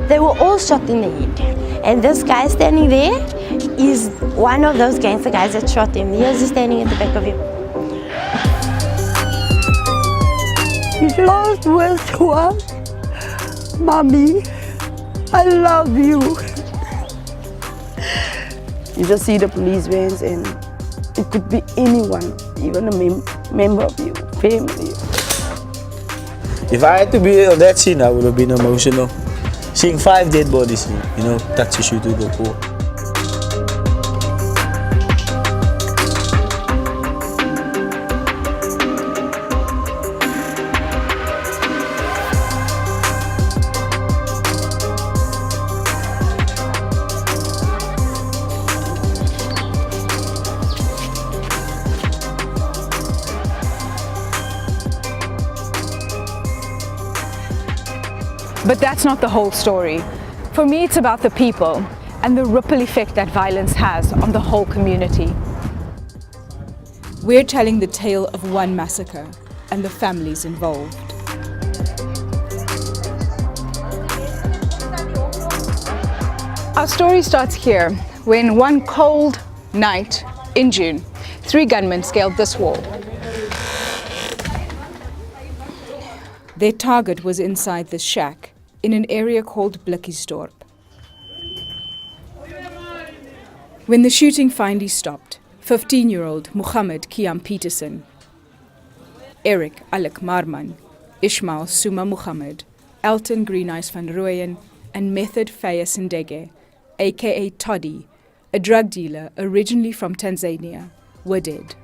They were all shot in the head. And this guy standing there is one of those gangster guys that shot him. He was standing at the back of him. His last words was, "Mommy, I love you." You just see the police vans and it could be anyone, even a member of your family. If I had to be on that scene, I would have been emotional. Seeing 5 dead bodies, touches you to the core. But that's not the whole story. For me, it's about the people and the ripple effect that violence has on the whole community. We're telling the tale of one massacre and the families involved. Our story starts here, when one cold night in June, 3 gunmen scaled this wall. Their target was inside this shack in an area called Blikkiesdorp. When the shooting finally stopped, 15-year-old Mohammed Kiam Peterson, Eric Alec Marman, Ishmael Suma Mohammed, Elton Green Eyes van Rooyen, and Method Faya Sindege, aka Toddy, a drug dealer originally from Tanzania, were dead.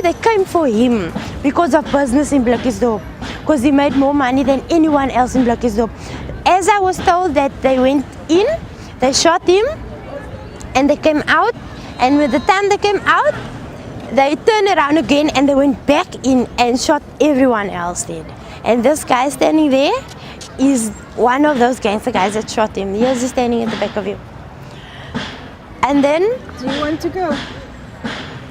They came for him because of business in Blikkiesdorp, because he made more money than anyone else in Blikkiesdorp. As I was told that they went in, they shot him, and they came out, and by the time they came out, they turned around again and they went back in and shot everyone else dead. And this guy standing there is one of those gangster guys that shot him. He was just standing at the back of him. And then... Do you want to go?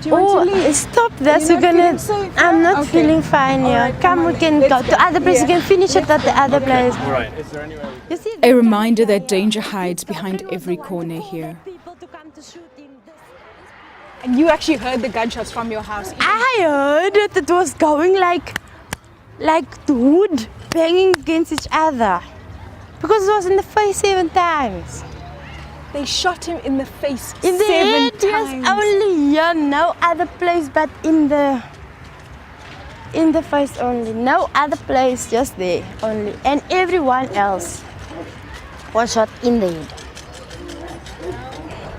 Do you want to leave? Stop this. You're not feeling safe, I'm yeah? not Okay. feeling fine here. Alright, Come, we can go to other place. You can finish it at the other place. Alright, is there any way? You see, A reminder that danger hides behind every corner here. people to come to shoot him. And you actually heard the gunshots from your house. I heard that it was going like the wood banging against each other, because it was in the face 7 times. They shot him in the face In the 7 head, times. yes, only here, no other place but in the face only. No other place, just there only. And everyone else was shot in the head.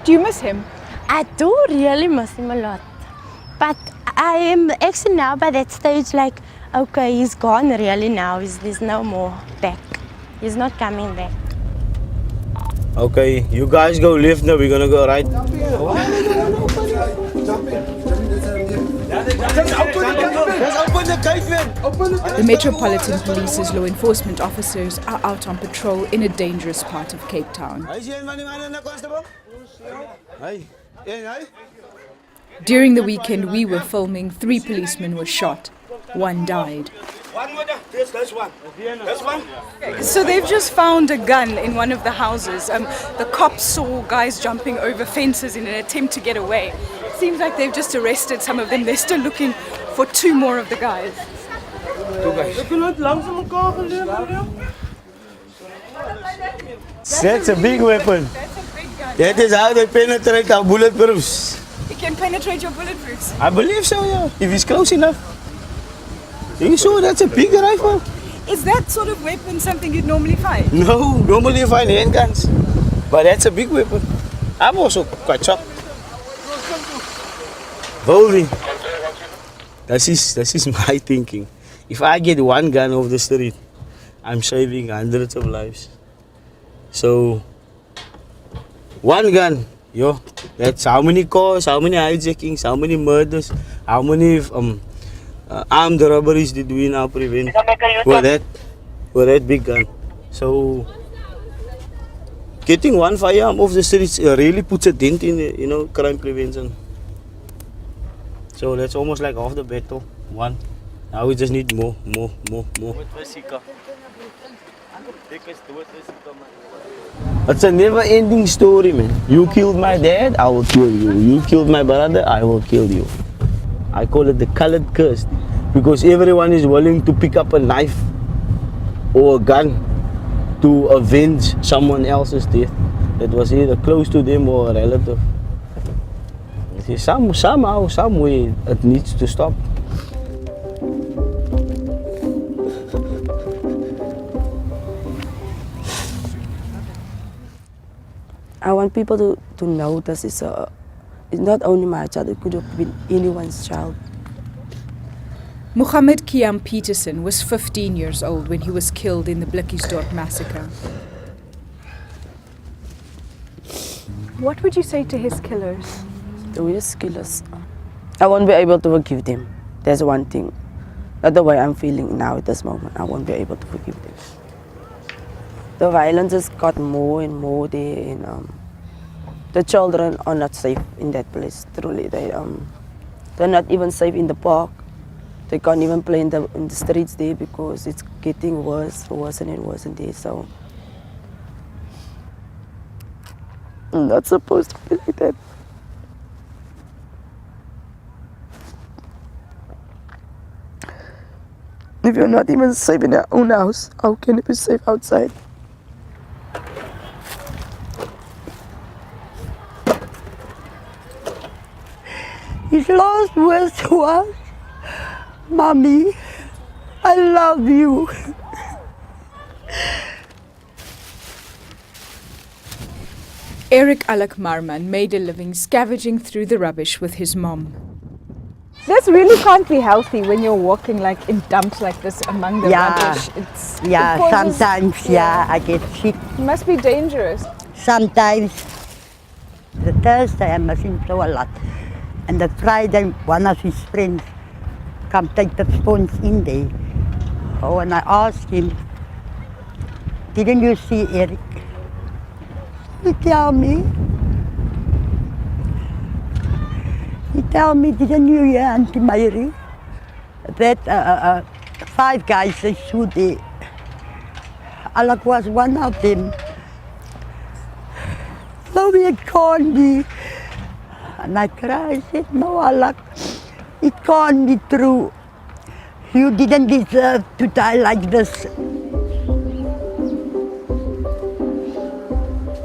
Do you miss him? I do really miss him a lot. But I am actually now by that stage like, okay, he's gone really now. There's no more back. He's not coming back. Okay, you guys go lift now, we're gonna go right. The Metropolitan Police's law enforcement officers are out on patrol in a dangerous part of Cape Town. During the weekend we were filming, 3 policemen were shot. 1 died. So they've just found a gun in one of the houses. The cops saw guys jumping over fences in an attempt to get away. Seems like they've just arrested some of them. They're still looking for 2 more of the guys. That's a big weapon. That's a big gun. That is how they penetrate our bulletproofs. It can penetrate your bulletproofs. I believe so, yeah. If it's close enough. You sure that's a big rifle? Is that sort of weapon something you'd normally find? No, normally you find handguns. But that's a big weapon. I'm also quite shocked. Holy. That is my thinking. If I get 1 gun off the street, I'm saving hundreds of lives. So, 1 gun, yo, that's how many cars, how many hijackings, how many murders, how many armed robberies did we now prevent with that big gun. So, getting 1 firearm off the streets really puts a dent in the, crime prevention. So that's almost like half the battle. One. Now we just need more. It's a never-ending story, man. You killed my dad, I will kill you. You killed my brother, I will kill you. I call it the colored curse, because everyone is willing to pick up a knife or a gun to avenge someone else's death that was either close to them or a relative. Somehow, some way, it needs to stop. I want people to know this is it's not only my child, it could have been anyone's child. Mohammed Kiam Peterson was 15 years old when he was killed in the Blikkiesdorp massacre. What would you say to his killers? The worst killers. I won't be able to forgive them. That's one thing. Not the way I'm feeling now at this moment. I won't be able to forgive them. The violence has got more and more there, and the children are not safe in that place. Truly, they're not even safe in the park. They can't even play in the streets there because it's getting worse and worse in there. So I'm not supposed to be like that. If you're not even safe in your own house, how can you be safe outside? His last words was, "Mommy, I love you." Eric Alec Marman made a living scavenging through the rubbish with his mom. This really can't be healthy when you're walking like in dumps like this among the rubbish. It causes- Sometimes, I get sick. It must be dangerous. Sometimes, the Thursday I must flow a lot. And the Friday, one of his friends come take the stones in there. Oh, and I asked him, "Didn't you see Eric?" He tell me, "Didn't you hear Auntie Mayri? That 5 guys they shoot there. Alak was one of them. So it can't be." And I cried, I said, "No, Alak, it can't be true. You didn't deserve to die like this."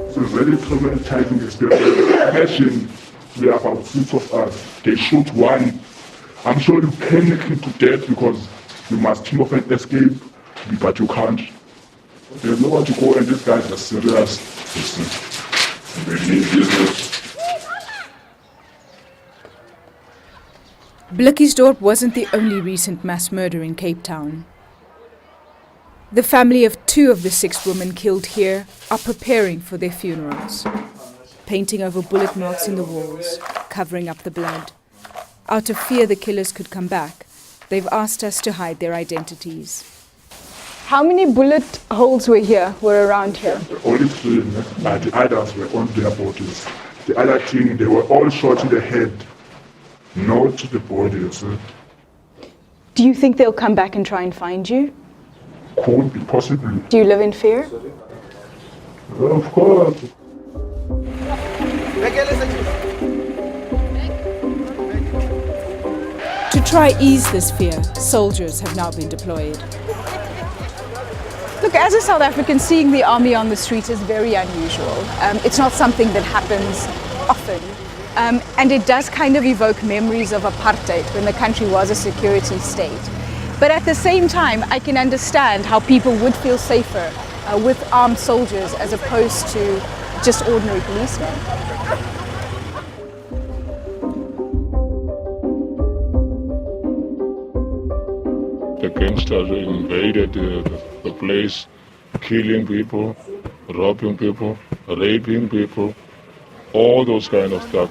It's a very traumatizing experience. Imagine there are about 6 of us. They shoot one. I'm sure you panic to death because you must think of an escape, but you can't. There's nowhere to go, and this guy is serious. They need business. Blikkiesdorp wasn't the only recent mass murder in Cape Town. The family of 2 of the 6 women killed here are preparing for their funerals, painting over bullet marks in the walls, covering up the blood. Out of fear the killers could come back, they've asked us to hide their identities. How many bullet holes were around here? The only 3, the others were on their bodies. The other thing, they were all shot in the head, not to the bodies. Do you think they'll come back and try and find you? Could be possibly. Do you live in fear? Of course. To try ease this fear, soldiers have now been deployed. Look, as a South African, seeing the army on the street is very unusual. It's not something that happens often. And it does kind of evoke memories of apartheid when the country was a security state. But at the same time, I can understand how people would feel safer with armed soldiers as opposed to just ordinary policemen. The gangsters invaded the place, killing people, robbing people, raping people, all those kind of stuff.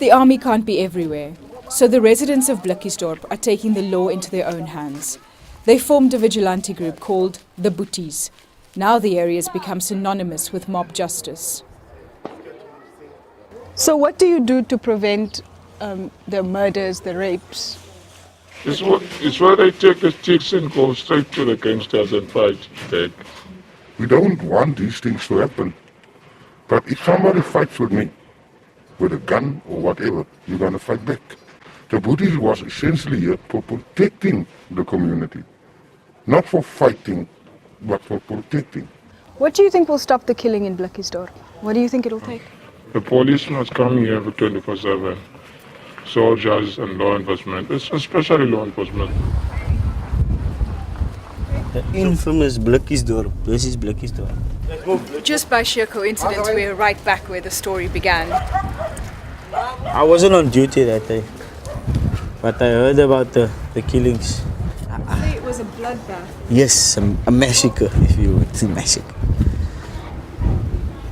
The army can't be everywhere, so the residents of Blikkiesdorp are taking the law into their own hands. They formed a vigilante group called the Boeties. Now the area has become synonymous with mob justice. So what do you do to prevent the murders, the rapes? It's where they take the chicks and go straight to the gangsters and fight back. We don't want these things to happen. But if somebody fights with me, with a gun or whatever, you're gonna fight back. The Buddhist was essentially here for protecting the community. Not for fighting, but for protecting. What do you think will stop the killing in Blikkiesdorp? What do you think it'll take? The police must come here for 24/7. Soldiers and law enforcement, especially law enforcement. The infamous Blikkiesdorp. This is Blikkiesdorp. Just by sheer coincidence, we're right back where the story began. I wasn't on duty that day, but I heard about the killings. It was a bloodbath. Yes, a massacre, if you would. It's a massacre.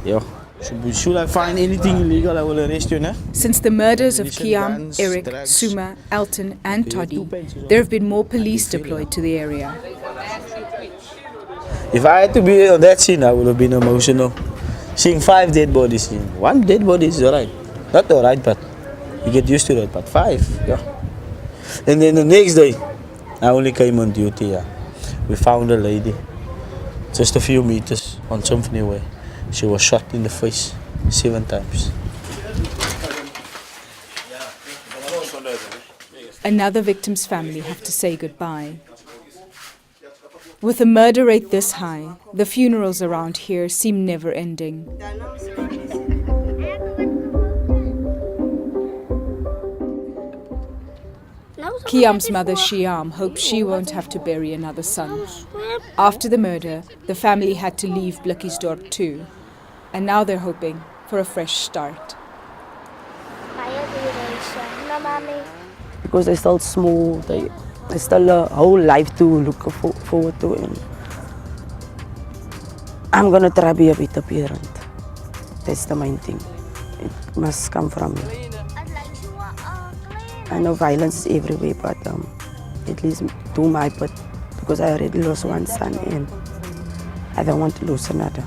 Yeah. Should I find anything illegal, I will arrest you, nah? Since the murders of Illicit Kiam, guns, Eric, drugs. Suma, Elton, and Toddy, there have been more police deployed to the area. If I had to be on that scene, I would have been emotional. Seeing 5 dead bodies. One dead body is alright. Not alright, but you get used to that. But 5, yeah. And then the next day, I only came on duty, yeah. We found a lady, just a few meters on Symphony Way. She was shot in the face 7 times. Another victim's family have to say goodbye. With a murder rate this high, the funerals around here seem never ending. Kiam's mother Shiam hopes she won't have to bury another son. After the murder, the family had to leave Blikkiesdorp too, and now they're hoping for a fresh start. Because they're still small, there's still a whole life to look forward to. And I'm gonna try to be a better parent. That's the main thing. It must come from me. I know violence is everywhere, but at least do my part, because I already lost one son and I don't want to lose another.